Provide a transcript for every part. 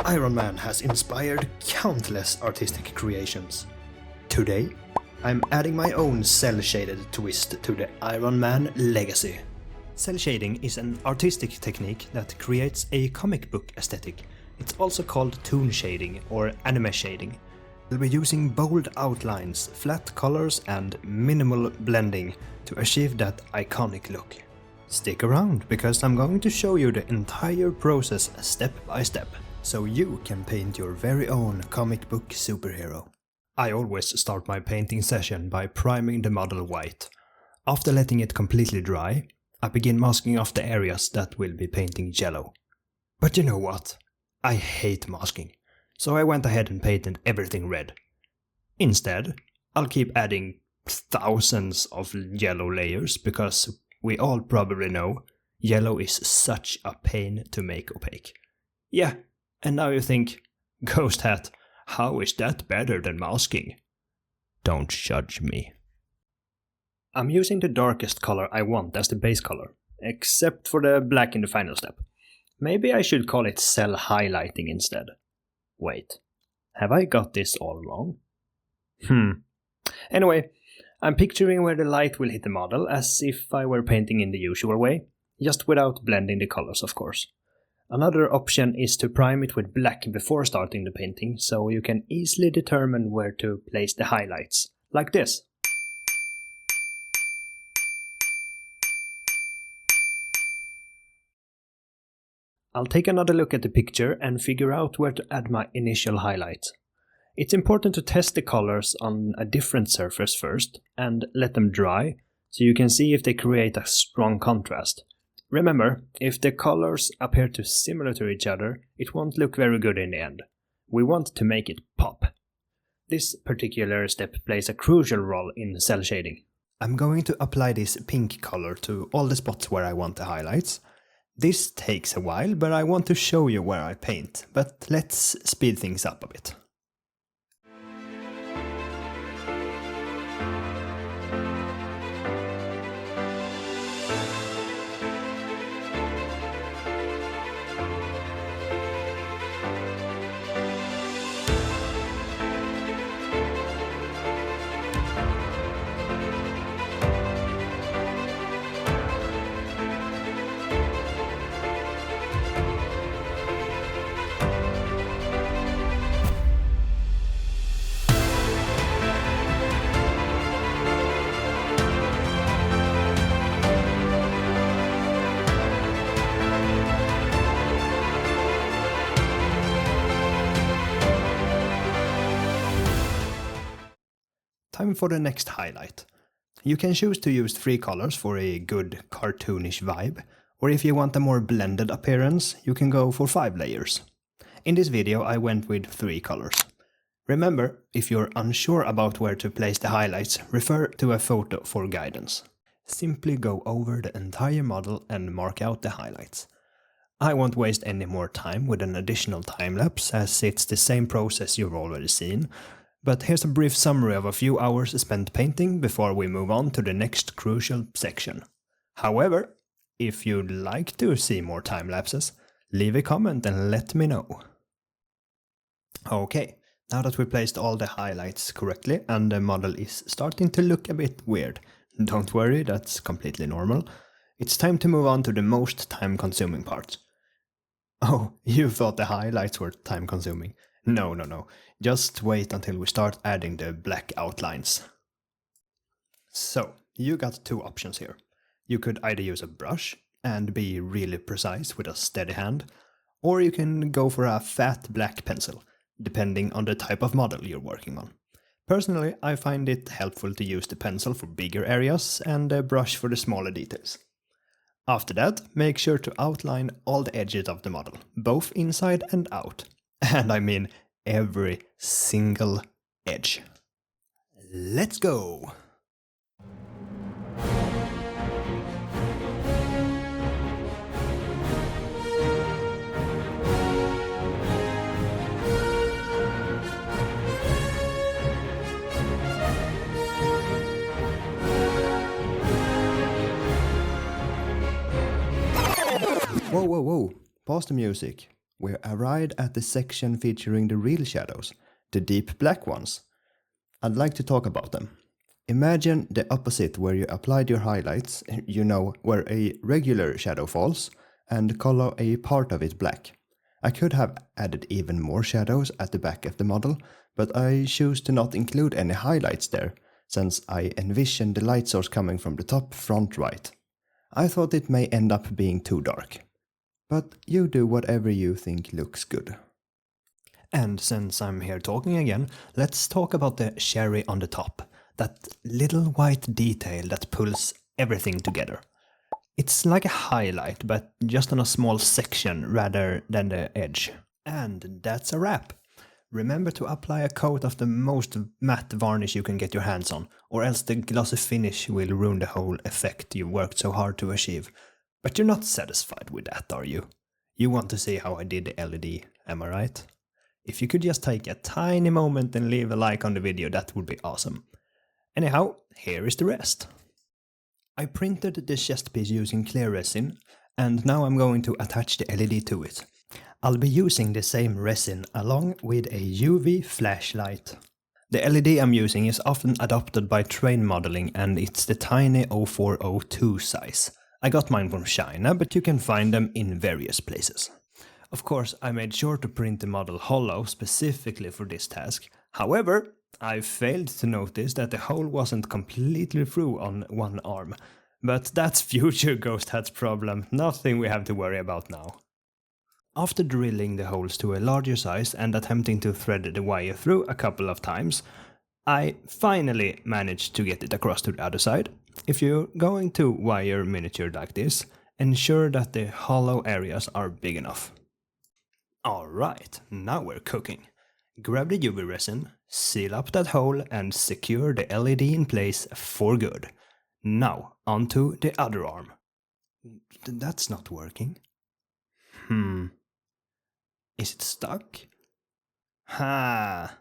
Iron Man has inspired countless artistic creations. Today, I'm adding my own cel-shaded twist to the Iron Man legacy. Cel-shading is an artistic technique that creates a comic book aesthetic. It's also called toon shading or anime shading. We'll be using bold outlines, flat colors and minimal blending to achieve that iconic look. Stick around because I'm going to show you the entire process step by step, so you can paint your very own comic book superhero. I always start my painting session by priming the model white. After letting it completely dry, I begin masking off the areas that will be painting yellow. But you know what? I hate masking, so I went ahead and painted everything red. Instead, I'll keep adding thousands of yellow layers because we all probably know yellow is such a pain to make opaque. Yeah, and now you think, Ghost Hat, how is that better than masking? Don't judge me. I'm using the darkest color I want as the base color, except for the black in the final step. Maybe I should call it cell highlighting instead. Wait, have I got this all wrong? Anyway, I'm picturing where the light will hit the model as if I were painting in the usual way, just without blending the colors, of course. Another option is to prime it with black before starting the painting, so you can easily determine where to place the highlights, like this. I'll take another look at the picture and figure out where to add my initial highlights. It's important to test the colors on a different surface first and let them dry, so you can see if they create a strong contrast. Remember, if the colors appear too similar to each other, it won't look very good in the end. We want to make it pop. This particular step plays a crucial role in cel shading. I'm going to apply this pink color to all the spots where I want the highlights. This takes a while, but I want to show you where I paint, but let's speed things up a bit. Time for the next highlight. You can choose to use 3 colors for a good cartoonish vibe, or if you want a more blended appearance, you can go for 5 layers. In this video I went with 3 colors. Remember, if you're unsure about where to place the highlights, refer to a photo for guidance. Simply go over the entire model and mark out the highlights. I won't waste any more time with an additional time-lapse, as it's the same process you've already seen. But here's a brief summary of a few hours spent painting before we move on to the next crucial section. However, if you'd like to see more time lapses, leave a comment and let me know. Okay, now that we placed all the highlights correctly and the model is starting to look a bit weird, don't worry, that's completely normal. It's time to move on to the most time-consuming part. Oh, you thought the highlights were time-consuming? No. Just wait until we start adding the black outlines. So, you got 2 options here. You could either use a brush and be really precise with a steady hand, or you can go for a fat black pencil, depending on the type of model you're working on. Personally, I find it helpful to use the pencil for bigger areas and a brush for the smaller details. After that, make sure to outline all the edges of the model, both inside and out. And I mean every single edge. Let's go! Whoa. Pause the music. We arrived at the section featuring the real shadows, the deep black ones. I'd like to talk about them. Imagine the opposite where you applied your highlights, you know, where a regular shadow falls, and color a part of it black. I could have added even more shadows at the back of the model, but I choose to not include any highlights there, since I envision the light source coming from the top front right. I thought it may end up being too dark. But you do whatever you think looks good. And since I'm here talking again, let's talk about the cherry on the top. That little white detail that pulls everything together. It's like a highlight, but just on a small section rather than the edge. And that's a wrap. Remember to apply a coat of the most matte varnish you can get your hands on, or else the glossy finish will ruin the whole effect you worked so hard to achieve. But you're not satisfied with that, are you? You want to see how I did the LED, am I right? If you could just take a tiny moment and leave a like on the video, that would be awesome. Anyhow, here is the rest. I printed the chest piece using clear resin, and now I'm going to attach the LED to it. I'll be using the same resin along with a UV flashlight. The LED I'm using is often adopted by train modeling, and it's the tiny 0402 size. I got mine from China, but you can find them in various places. Of course, I made sure to print the model hollow specifically for this task. However, I failed to notice that the hole wasn't completely through on one arm. But that's future Ghost Hat's problem, nothing we have to worry about now. After drilling the holes to a larger size and attempting to thread the wire through a couple of times, I finally managed to get it across to the other side. If you're going to wire miniature like this, ensure that the hollow areas are big enough. Alright, now we're cooking. Grab the UV resin, seal up that hole and secure the LED in place for good. Now, onto the other arm. That's not working. Is it stuck? Ha!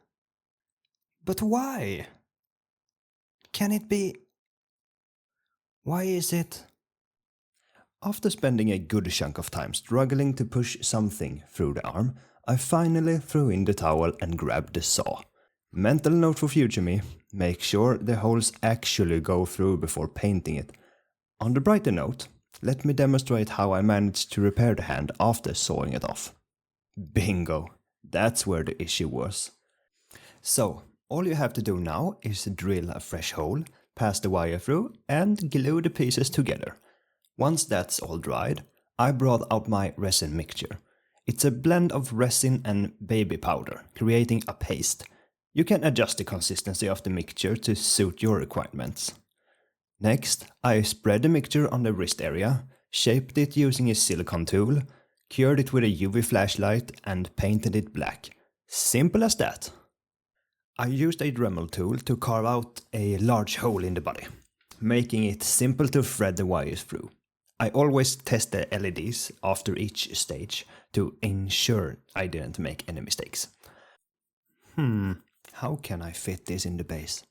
But why? Can it be? Why is it? After spending a good chunk of time struggling to push something through the arm, I finally threw in the towel and grabbed the saw. Mental note for future me, make sure the holes actually go through before painting it. On the brighter note, let me demonstrate how I managed to repair the hand after sawing it off. Bingo! That's where the issue was. So, all you have to do now is drill a fresh hole, pass the wire through, and glue the pieces together. Once that's all dried, I brought out my resin mixture. It's a blend of resin and baby powder, creating a paste. You can adjust the consistency of the mixture to suit your requirements. Next, I spread the mixture on the wrist area, shaped it using a silicone tool, cured it with a UV flashlight, and painted it black. Simple as that. I used a Dremel tool to carve out a large hole in the body, making it simple to thread the wires through. I always test the LEDs after each stage to ensure I didn't make any mistakes. How can I fit this in the base?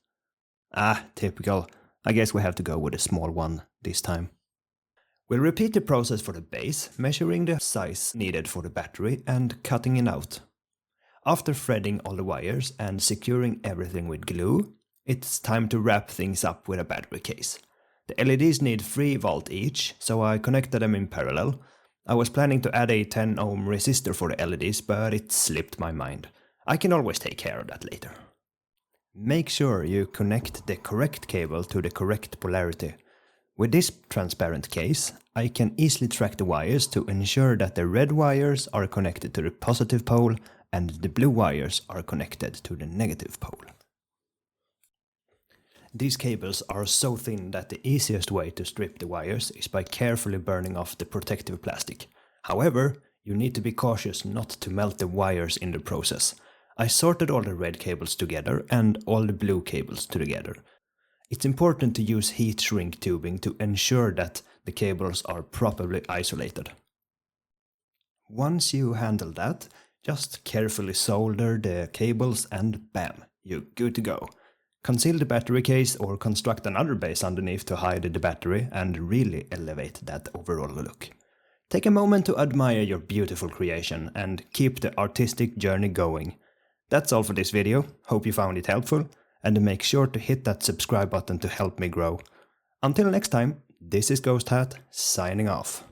Typical. I guess we have to go with a small one this time. We'll repeat the process for the base, measuring the size needed for the battery and cutting it out. After threading all the wires and securing everything with glue, it's time to wrap things up with a battery case. The LEDs need 3 volt each, so I connected them in parallel. I was planning to add a 10 ohm resistor for the LEDs, but it slipped my mind. I can always take care of that later. Make sure you connect the correct cable to the correct polarity. With this transparent case, I can easily track the wires to ensure that the red wires are connected to the positive pole and the blue wires are connected to the negative pole. These cables are so thin that the easiest way to strip the wires is by carefully burning off the protective plastic. However, you need to be cautious not to melt the wires in the process. I sorted all the red cables together and all the blue cables together. It's important to use heat shrink tubing to ensure that the cables are properly isolated. Once you handle that, just carefully solder the cables and bam, you're good to go. Conceal the battery case or construct another base underneath to hide the battery and really elevate that overall look. Take a moment to admire your beautiful creation and keep the artistic journey going. That's all for this video, hope you found it helpful, and make sure to hit that subscribe button to help me grow. Until next time, this is Ghost Hat, signing off.